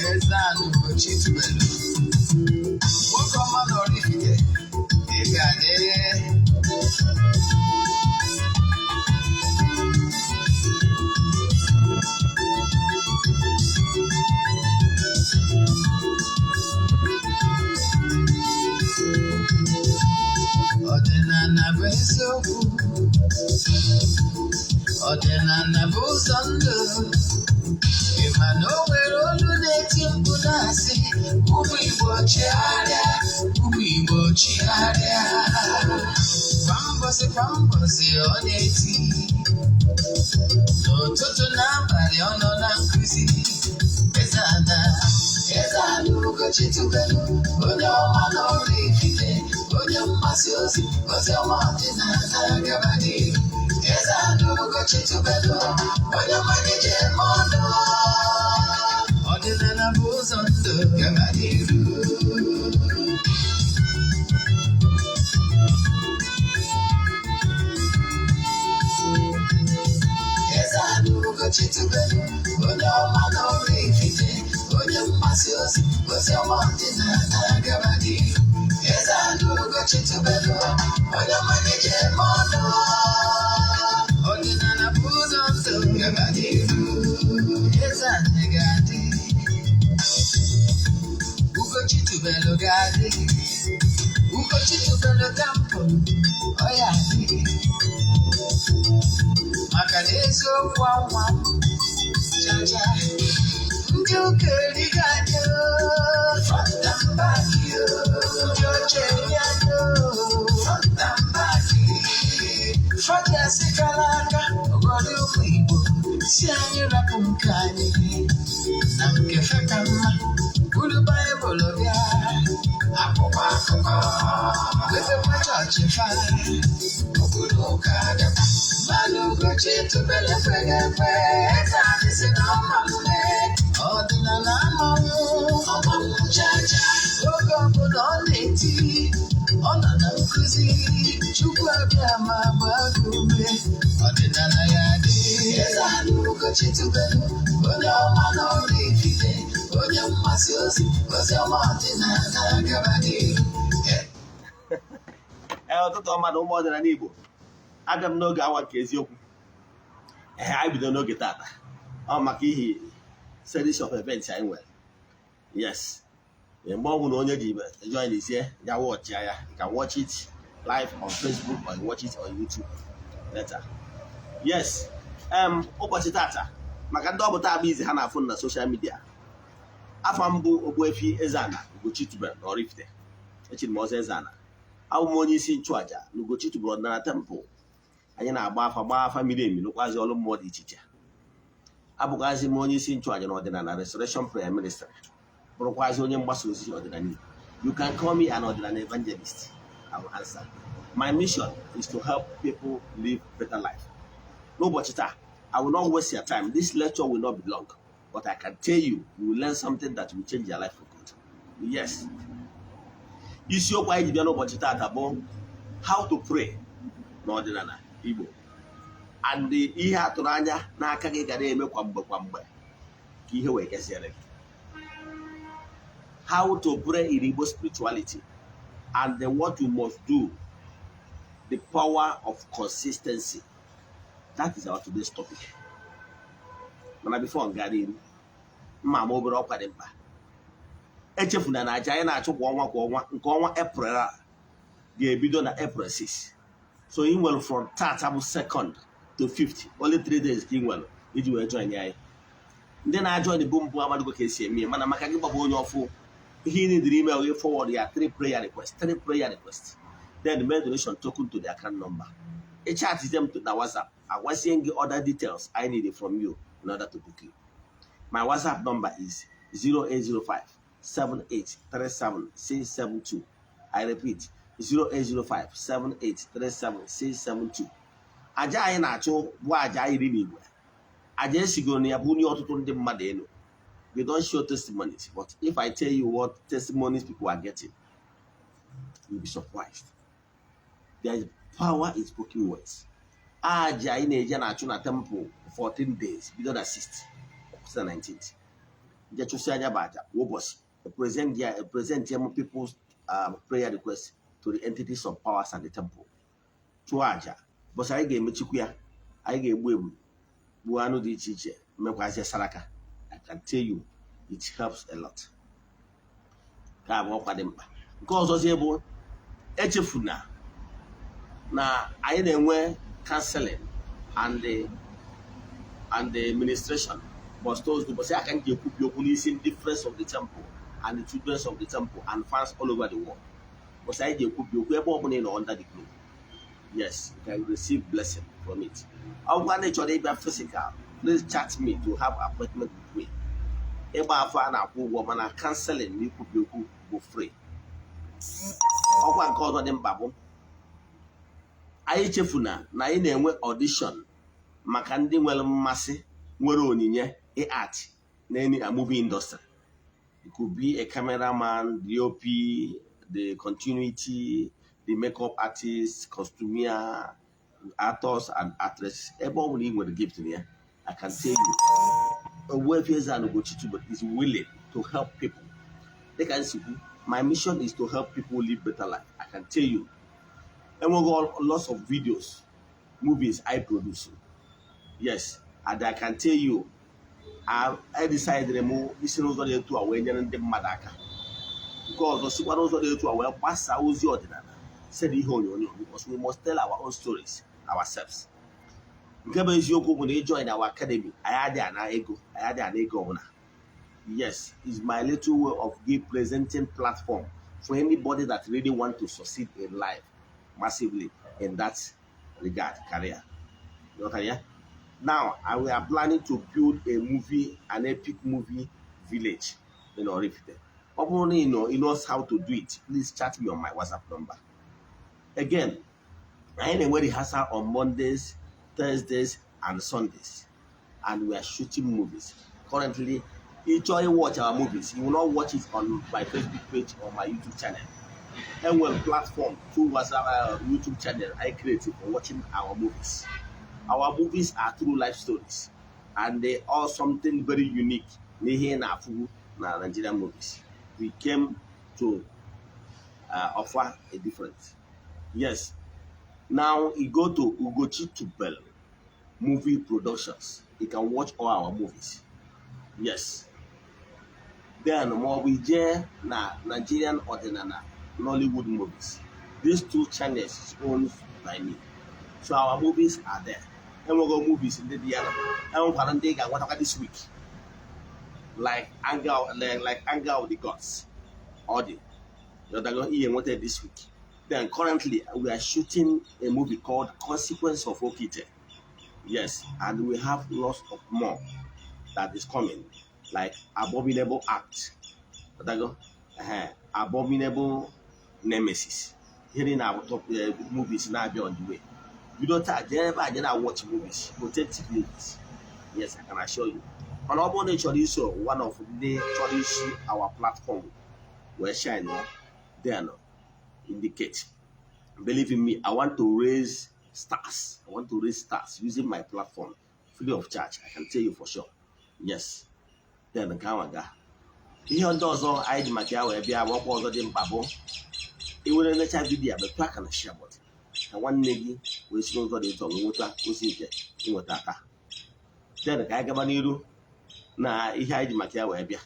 Eze-Ana Ugochi tubelu. Nwoke ọma na oraifite. Ọdịnala bụ eziokwu. Ọdịnala bụ ụzọ ndụ. Ịma na o nwere olu na-eti mkpu na-asị ụmụ Igbo chigharịa, ụmụ Igbo chigharịa. Kwa mbọsị ọ na-eti, n'ụtụtụ na abalị ọ nọ na nkụzi. Eze-Ana Ugochi tubelu, onye ọma na oraifite, onye mgbasa ozi ọma ọdịnala gaba n'ihu. Eze-Ana Ugochi tubelu, onye mmanya ji eme ọnụ. Ọdịnala bụ ụzọ ndụ gaba n'ihu. Eze-Ana Ugochi tubelu, onye ọma na oraifite, onye mgbasa ozi ọma ọdịnala gaba n'ihu. Eze-Ana Ugochi tubelu, onye mmanya ji eme ọnụ. Ọdịnala bụ ụzọ ndụ gaba n'ihu. Eze-Ana ga-adị, Ugochi tubelu ga-adị, Ugochi tubelu ga-mpụ, ọ ya adị. Maka na eziokwu anwa jaja, ndị ụka erighị anyị front and back, ndị oche eri anyị front and back. Front esikala aka ọgọdị ụmụ Igbo si anyị rapụ nke anyị na nke feka mma. Ulu Baịbụl bịa akwụkwọ akụkọ wefekwa chọọchị fa obodo ụka adaba. Mana Ugochi tubelu ekweghị ekwe. Eze-Ana si na ọmamme ọdịnala ọmanwụ jaja. Oge ọbụla ọ na-eti, ọ nọ na nkụzi. Chukwu abịa ma gbaa gị ume. Ọdịnala ya dị. Eze-Ana Ugochi tubelu, onye ọma na oraifite, onye mgbasa ozi ọma ọdịnala gaba n'ihu. Ọtụtụ ọma na ụmụ ọdịnala Igbo, abịa m n'oge awa nke eziokwu. Anyị bido n'oge tata ọ maka ihe series of events anyị nwere. Yes, mgbe ọ bụla onye ji join izie ya watch ya, you can watch it live on Facebook or you watch it on YouTube later. Yes, ụbọchị tata maka ndị ọbụta abụ izi ha na-afụ na social media. Afọ m bụ Ogbuefi Eze-Ana Ugochi tubelu na oraifite. Echiri m ọzọ Eze-Ana. Abụ m onye isi nchụaja na Ugochi tubelu ọdịnala temple. Anyị na-agba afa miri emi n'ụkwazi ọrụ mmụọ dị iche iche. Abụkwazi m onye isi nchụaja na ọdịnala Restoration Prayer Ministry. Bụrụkwazi onye mgbasa ozi ọdịnala. You can call me an ọdịnala evangelist. I will answer. My mission is to help people live better life. N'ụbọchị taa, I will not waste your time. This lecture will not be long, but I can tell you, you will learn something that will change your life for good. Yes. Isiokwu anyị ji bịa n'ụbọchị taata bụ how to pray n'ọdịnala Igbo. And ihe atụrụ anya n'aka gị ga na-eme kwa mgbe ka ihe wee kesịrị gị. How to pray in Igbo spirituality and then what you must do. The power of consistency. That is our today's topic. Mana before ngari mma ma obere ọkwa dị mkpa. Echefuna na aja anyị na-achụ kwa ọnwa nke ọnwa April ga-ebido na April 6. So ị nwere from tata bụ 2nd to 5th, only 3 days ka ị nwere iji wee join anyị. Ndị na-ajoin bụ mbụ amadugo ka esi eme mana maka gị gbaba onye ọfụ ihe ị nidiri ime wee forward ya 3 prayer requests. Then make donation token to the account number. A chat them to the WhatsApp. I was saying the other details I needed from you in order to book you. My WhatsApp number is 0805 7837 672. I repeat, 0805 7837 672. Aja anyị na-achụ bụ aja anyị iri n'Igbo. Aja esigoro na ya bụ onye ọtụtụ ndị mmadụ elu. We don't show testimonies, but if I tell you what testimonies people are getting, You'll be surprised. There is power in spoken words. Aja in a Jana temple 14 days, below the 6th, 19th. Jachusia Bata, Wobos, present people's prayer requests to the entities of powers at the temple. To Aja, but I gave Michikuya, I gave Wim, Buano di Chiche, Mekwasia Saraka. I can tell you, it helps a lot. Because was able, Echefuna. Now, I didn't counseling and the administration. But those people say I can give your police in difference of the temple and the children of the temple and fans all over the world. But I give you under the globe. Yes, you can receive blessing from it. I want to be physical. Please chat me to have appointment with me. If I find out who woman are canceling, you could be free. I want to call them babu. I chefuna na ị na-enwe audition maka ndị nwere mmasị nwere onyinye art na any movie industry. It could be a cameraman, DOP, the continuity, the makeup artist, costumier, actors and actresses. Everybody with a gift in here. I can tell you, Ogbuefi Eze-Ana Ugochi is willing to help people. They can see my mission is to help people live better life. I can tell you. And we got lots of videos, movies I produce. Yes, and I can tell you, I decided to remove this to away and the Madaka. Because the super to away pass our ordinary. Said because we must tell our own stories ourselves. Because you when they join our academy, I had an ego. Yes, it's my little way of presenting platform for anybody that really want to succeed in life. Massively in that regard, career. Your career. Now, we are planning to build an epic movie village in Oraifite. Only he knows how to do it. Please chat me on my WhatsApp number. Again, I am a rehearsal on Mondays, Thursdays, and Sundays, and we are shooting movies. Currently, enjoy watch our movies. You will not watch it on my Facebook page or my YouTube channel. And one platform through WhatsApp YouTube channel I created for watching our movies. Our movies are true life stories, and they are something very unique. Nigerian movies. We came to offer a difference. Yes. Now you go to Ugochi tubelu movie productions. You can watch all our movies. Yes. Then more we na Nigerian ordinary Nollywood movies. These two channels is owned by me. So our movies are there. And we'll go movies in the dialogue. And we'll what this week. Like Anger of the Gods. Or this week. Then currently we are shooting a movie called Consequence of Okite. Yes, and we have lots of more that is coming. Like Abominable Act. Abominable Nemesis. Here in our top movies now be on the way. You don't ever watch movies, protective movies. Yes, I can assure you. On our nature is one of the tradition our platform where shine there indicate. Believe in me, I want to raise stars. I want to raise stars using my platform free of charge. I can tell you for sure. Yes. Then the camera. Ihe ndị ọzọ anyị dị maka ya wee bịa akwụkwọ ọzọ dị mkpa bụ iwere nlecha vidiyo bụ aka na share button ka nwanne gị wee si n'ụzọ dị ụtọ nweta ozi nke ịnweta aka. Then ka anyị gaba n'iru na ihe anyị dị maka ya wee bịa.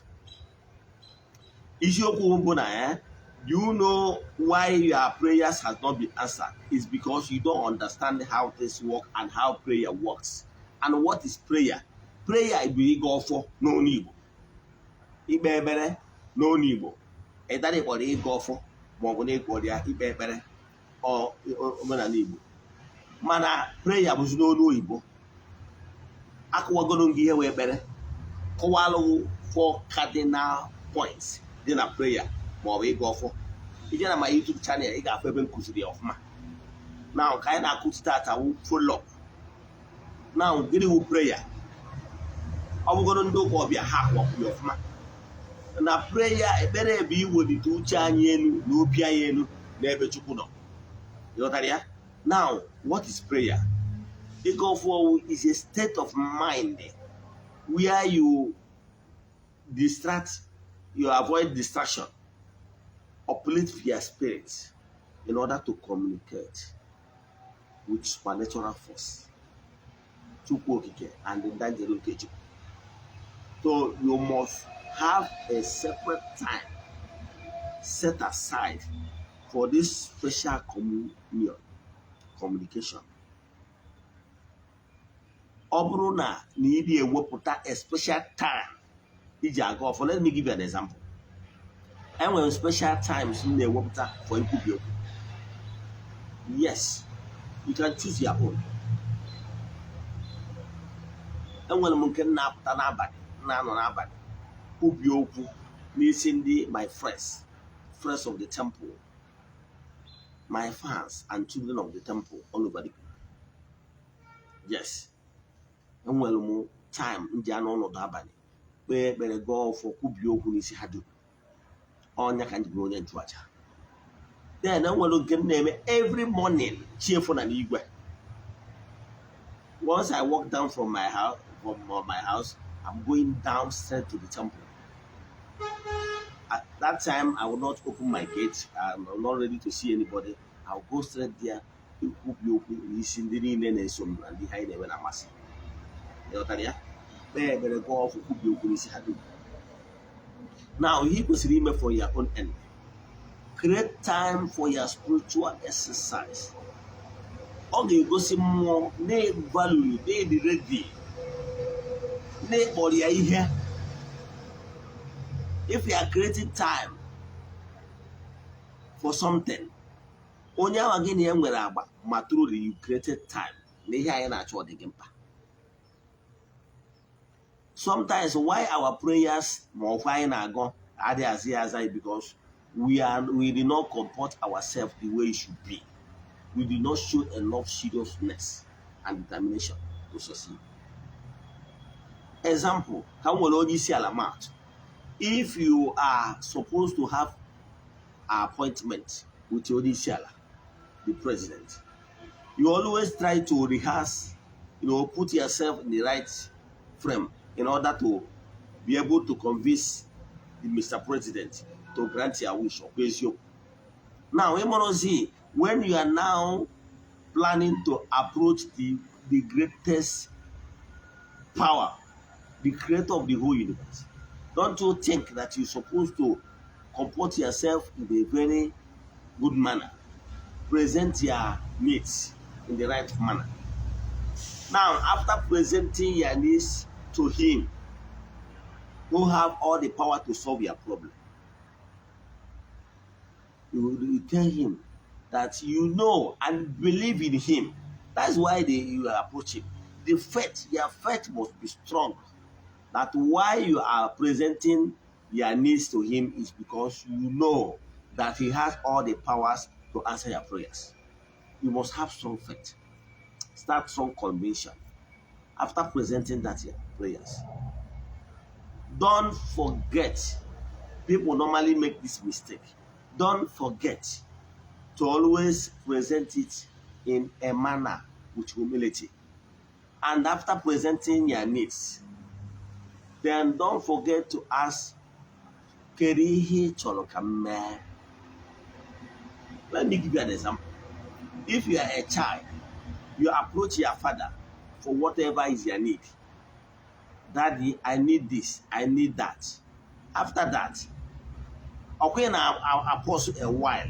Isiokwu bụ na do you know why your prayers has not been answered? It's because you don't understand how this work and how prayer works. And what is prayer? Prayer is being go for no Igbo. Ikpe ekpere n'onu Igbo. Ịdara ịkpọrọ ịga ọfọ maọbụ na ịkpọrọ ya ikpe ekpere omenala Igbo. Mana prayer bụzi n'onu Igbo. Akụwagoro gị ihe wee ekpere. Kọwalụ 4 cardinal points dị na prayer maọbụ ịga ọfọ. Ije na my YouTube channel ị ga-afụ ebe nkụziri ya ọfụma. Now ka anyị na-akụzi tata wụ follow up. Now gịnị wụ prayer? Ọ bụgoro ndị ụka ọbịa ha akwụkwọ ọfụma. Na prayer ekpere ebe iwelite uche anyị elu na obi anyị elu n'ebe Chukwu nọ. Ịghọtara ya? Now, what is prayer? Igbo is a state of mind where you avoid distraction, uplift your spirit in order to communicate with supernatural force. Chukwu okike and in that Chukwu. So you must have a separate time set aside for this special communication. Ọ bụrụ na ị ewepụta a special time iji aga ọfọ, let me give you an example. Enwere special times m na-ewepụta for ikwubi okwu. Yes, you can choose your own. Enwere m nke na-apụta n'abalị, na-anọ n'abalị kwubi okwu n'isi ndị my friends of the temple, my fans and children of the temple all over the place. Yes. Enwere m time m ji anọ ọnọdụ abalị kpee ekpere gọọ ọfọ kwubi okwu n'isi ha dum. Ọnya ka ndị onye nchụaja. Then enwere nke m na-eme every morning cheerful na n'igwe. Once I walk down from my house, I'm going down straight to the temple. At that time, I will not open my gate. I'm not ready to see anybody. I'll go straight there. Listen to the name and behind them when I'm asking. Now, he was remembered for your own end. Create time for your spiritual exercise. Okay, go see more, ne value, ne be ready. Ne body here. If you are creating time for something, only again you you created time. Sometimes why our prayers more fine are gone because we did not comport ourselves the way it should be. We did not show enough seriousness and determination to succeed. Example, how will you see alamat? If you are supposed to have an appointment with your Odisiala, the president, you always try to rehearse, put yourself in the right frame in order to be able to convince the Mr. President to grant your wish or praise you. Now, when you are now planning to approach the greatest power, the creator of the whole universe, don't you think that you're supposed to comport yourself in a very good manner, present your needs in the right manner? Now, after presenting your needs to him, who have all the power to solve your problem, you tell him that you know and believe in him. That's why you approach him. Your faith must be strong. That why you are presenting your needs to him is because you know that he has all the powers to answer your prayers. You must have strong faith. Start strong conviction. After presenting that your prayers, don't forget. People normally make this mistake. Don't forget to always present it in a manner with humility. And after presenting your needs, then don't forget to ask, Kerihi Cholokame. Let me give you an example. If you are a child, you approach your father for whatever is your need. Daddy, I need this, I need that. After that, okay, now I'll pause a while.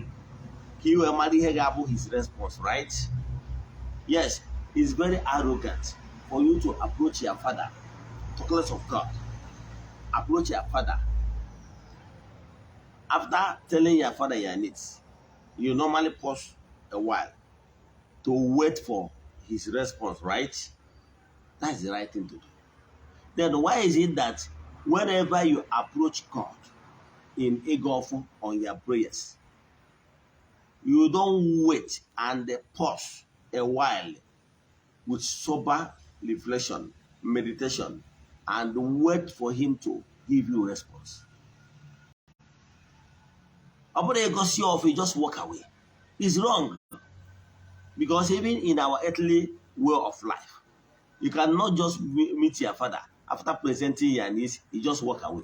He will marry his response, right? Yes, it's very arrogant for you to approach your father, talk of God. Approach your father. After telling your father your needs, you normally pause a while to wait for his response, right? That's the right thing to do. Then why is it that whenever you approach God in Igbo on your prayers, you don't wait and pause a while with sober reflection, meditation, and wait for him to give you a response? About you just walk away. It's wrong. Because even in our earthly way of life, you cannot just meet your father after presenting your needs, you just walk away.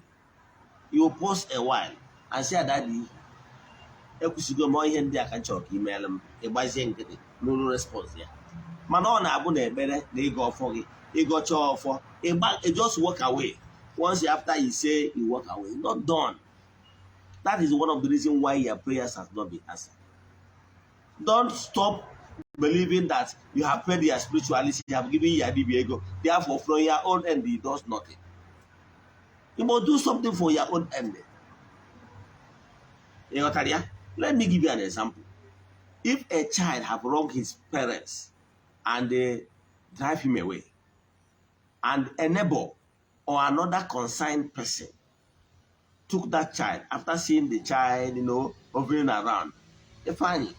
You will pause a while and say, Daddy, ekwusigo m ihe ndị a ka chọrọ ka email m ịgbazie nkịtị n'olu response ya. Mana ọ na-abụ na ekpere na ịga ọfọ gị, ịgọcha ọfọ, you just walk away. Once after you say you walk away, not done. That is one of the reasons why your prayers have not been answered. Don't stop believing that you have paid your spirituality, you have given your DBA, therefore from your own end it does nothing. You must do something for your own end. Let me give you an example. If a child have wronged his parents and they drive him away, and a neighbor or another concerned person took that child after seeing the child, hovering around, they find it.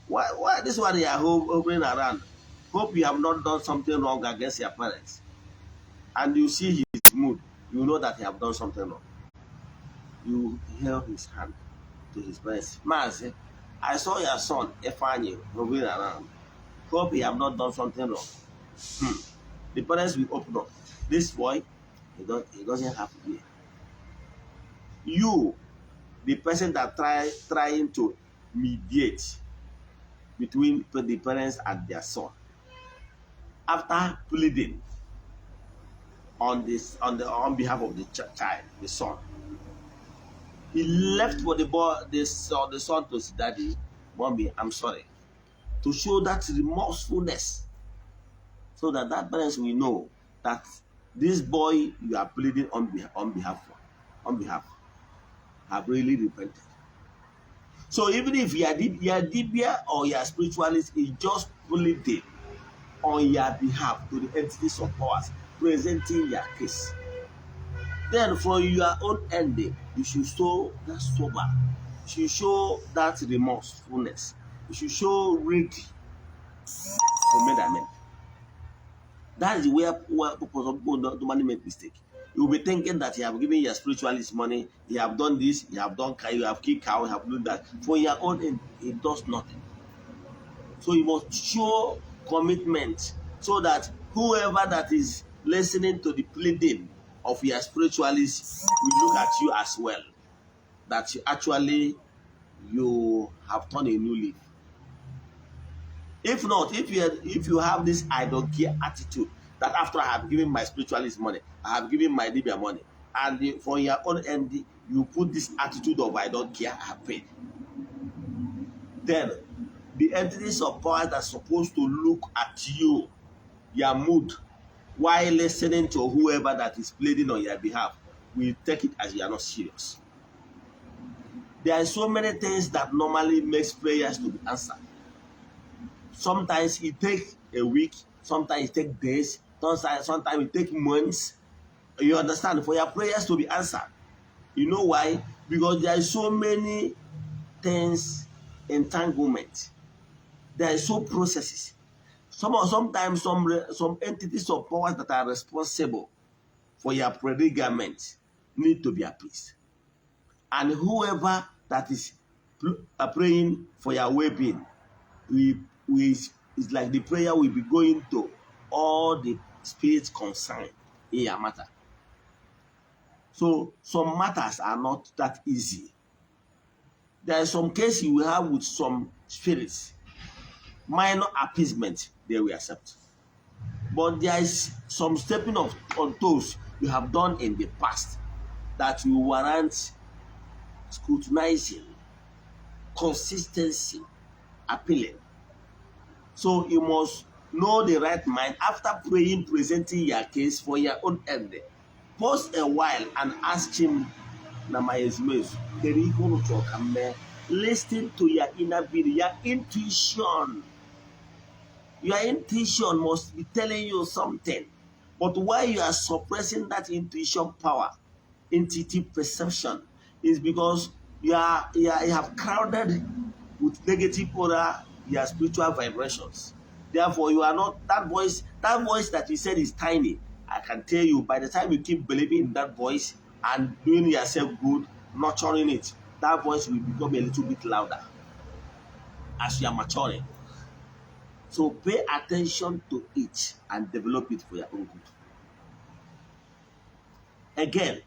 Why this one you are hovering around? Hope you have not done something wrong against your parents. And you see his mood, you know that he have done something wrong. You held his hand to his parents. Mazi, I saw your son, Efani, hovering around. Hope he have not done something wrong. The parents will open up. This boy, he doesn't have to be. You, the person that trying to mediate between the parents and their son, after pleading on behalf of the child, the son, he left for the son to say, Daddy, Mommy, I'm sorry, to show that remorsefulness, so that parents will know that this boy you are pleading on behalf have really repented. So even if your dibia or your spiritualist is just pleading on your behalf to the entities of powers, presenting your case, then from your own ending, you should show that sober, you should show that remorsefulness, you should show ready to make amends. That is where people don't make mistake. You will be thinking that you have given your spiritualist money, you have done this, you have done you have killed cow, you have done that. For your own end, it does nothing. So you must show commitment so that whoever that is listening to the pleading of your spiritualist will look at you as well. That you have turned a new leaf. If not, if you have this I don't care attitude, that after I have given my spiritualist money, I have given my Libya money, and for your own end, you put this attitude of I don't care, I have paid. Then, the entities of power that are supposed to look at you, your mood, while listening to whoever that is pleading on your behalf, will take it as you are not serious. There are so many things that normally makes prayers to be answered. Sometimes it takes a week, sometimes it takes days, sometimes it takes months. You understand? For your prayers to be answered. You know why? Because there are so many things, entanglement. There are so processes. Sometimes some entities of powers that are responsible for your predicament need to be appeased. And whoever that is praying for your well-being, it's like the prayer will be going to all the spirits concerned in your matter. So some matters are not that easy. There are some cases you will have with some spirits. Minor appeasement, they will accept. But there is some stepping on toes you have done in the past that will warrant scrutinizing, consistency, appealing. So you must know the right mind after praying, presenting your case for your own end. Pause a while and ask him, listen to your inner being, your intuition. Your intuition must be telling you something. But why you are suppressing that intuition power, intuitive perception, is because you have crowded with negative aura your spiritual vibrations. Therefore, you are not that voice that you said is tiny. I can tell you, by the time you keep believing in that voice and doing yourself good, nurturing it, that voice will become a little bit louder. as you are maturing. So pay attention to it and develop it for your own good. Again,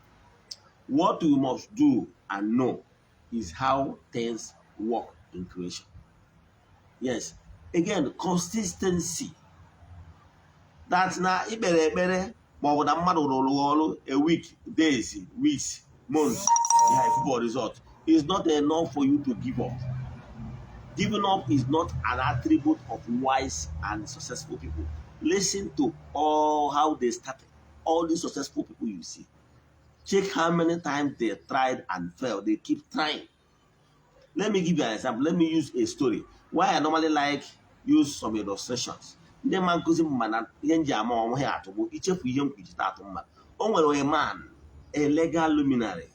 what we must do and know is how things work in creation. Yes. Again, consistency. That's na ikpere ekpere ma ọ bụ na mmadụ rụrụ ọrụ a week, days, weeks, months, you have football result. It's not enough for you to give up. Giving up is not an attribute of wise and successful people. Listen to all how they started. All these successful people you see. Check how many times they tried and failed. They keep trying. Let me give you an example. Let me use a story. Why I normally like use some illustrations. Ndị man nkụzi m mana ihe nji ama ọnwụ ha atụgbu ichefu ihe mkpuchite atụ mma. O nwere a man, a legal luminary,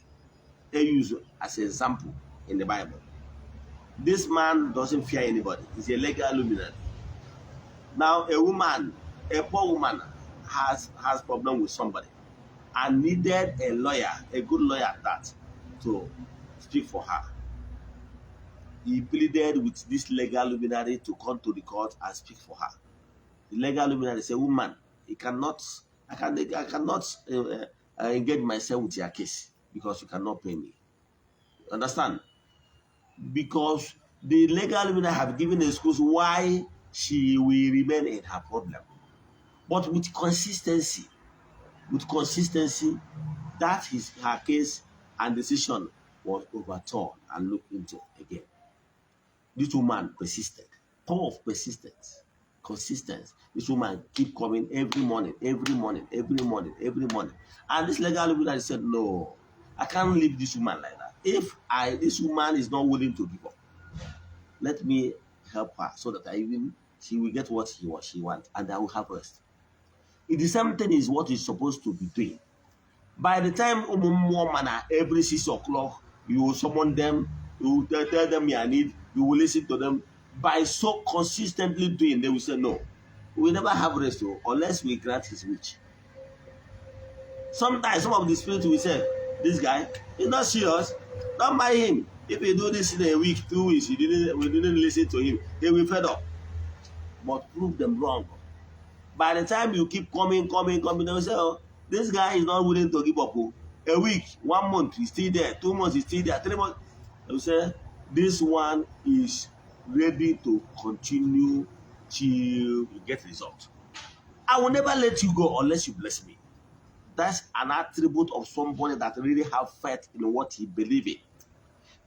they use as an example in the Bible. This man doesn't fear anybody. He's a legal luminary. Now, a woman, a poor woman, has problem with somebody and needed a lawyer, a good lawyer at that, to speak for her. He pleaded with this legal luminary to come to the court and speak for her. The legal luminary said, "Woman, I cannot engage myself with your case because you cannot pay me." Understand? Because the legal luminary have given an excuse why she will remain in her problem. But with consistency, that is her case and decision was overturned and looked into again. This woman persisted. Power of persistence, consistency. This woman keep coming every morning. And this legal luminary said, "No, I can't leave this woman like that. If this woman is not willing to give up, let me help her so that she will get what she wants and I will have rest." The same thing is what is supposed to be doing. By the time every 6 o'clock, you will summon them, you will tell them your need, you will listen to them. By so consistently doing, they will say, "No, we will never have rest unless we grant his wish." Sometimes some of the spirits will say, "This guy is not serious. Don't mind him. If he do this in a week, 2 weeks, we didn't listen to him, he will fed up." But prove them wrong. By the time you keep coming, they will say, "Oh, this guy is not willing to give up. A week, 1 month, he's still there. 2 months, he's still there. 3 months." They will say, "This one is ready to continue till you get result. I will never let you go unless you bless me." That's an attribute of somebody that really have faith in what he believes in.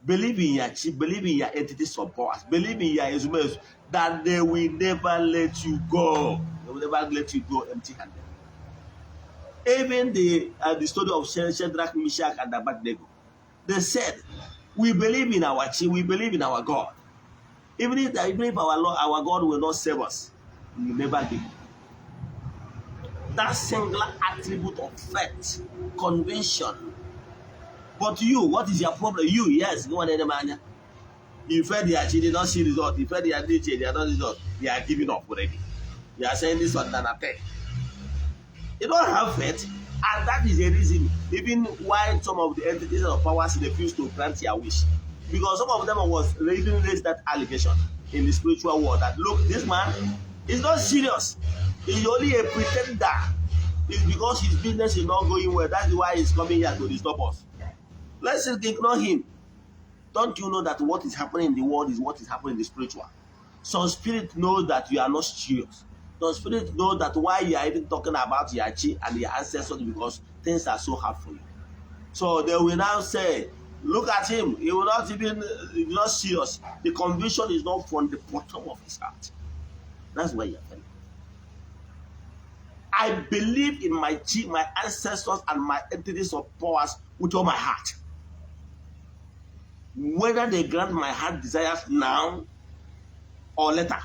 Believe in your chief, believe in your entities of powers, believe in your instruments, that they will never let you go. They will never let you go empty-handed. Even the story of Shadrach, Meshach, and Abednego, they said, "We believe in our chief, we believe in our God. Even if our God will not save us, He will never give." That singular attribute of faith, conviction. But you, what is your problem? You, yes, you want any man. You fed the achi, did not see result. You fed the achi, they are not result. You are giving up already. You are saying this one than a thing. You don't have faith, and that is the reason even why some of the entities of powers refuse to grant your wish. Because some of them was even raised that allegation in the spiritual world that, "Look, this man is not serious. He's only a pretender. It's because his business is not going well. That's why he's coming here to disturb us. Let's just ignore him." Don't you know that what is happening in the world is what is happening in the spiritual? Some spirit knows that you are not serious. Some spirit know that why you are even talking about your chi and your ancestors, because things are so hard for you. So they will now say, "Look at him. He will not even, he's not serious." The conviction is not from the bottom of his heart. That's why you are failing. I believe in my chi, my ancestors, and my entities of powers with all my heart. Whether they grant my heart desires now or later,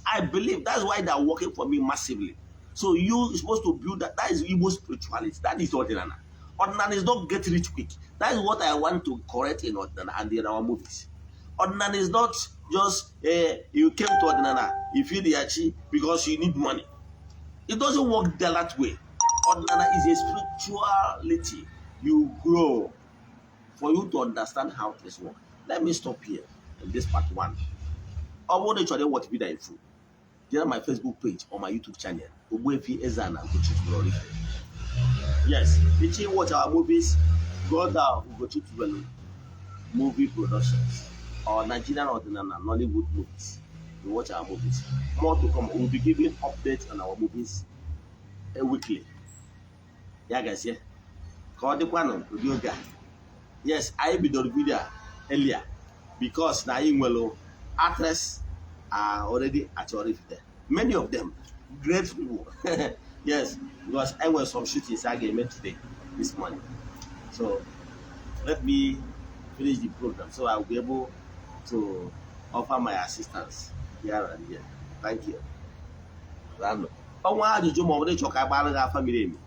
I believe. That's why they are working for me massively. So you are supposed to build that. That is Igbo spirituality. That is Ordinana. Ordinana is not get rich quick. That is what I want to correct in Ordinana and in our movies. Ordinana is not just you came to Ordinana, you feel the achi because you need money. It doesn't work that way. Ordinana is a spirituality. You grow for you to understand how this works. Let me stop here. in this part 1. I want to show you what video info. Get my Facebook page or my YouTube channel. Ogbuefi Eze-Ana, Ugochi oraifite. Yes, if you watch our movies, go down Ugochi movie productions or Nigerian or Nollywood movies. You watch our movies. More to come. We'll be giving updates on our movies weekly. Yeah, guys, yeah. Yes, I be the video earlier because now in actresses are already at oraifite. Many of them great people. Yes, because I was some shootings I made today, this morning. So let me finish the program so I'll be able to offer my assistance here and here. Thank you. Random.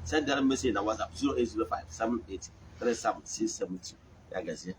Send them a message on WhatsApp 0805 78 37672. Yeah, guys. Yeah.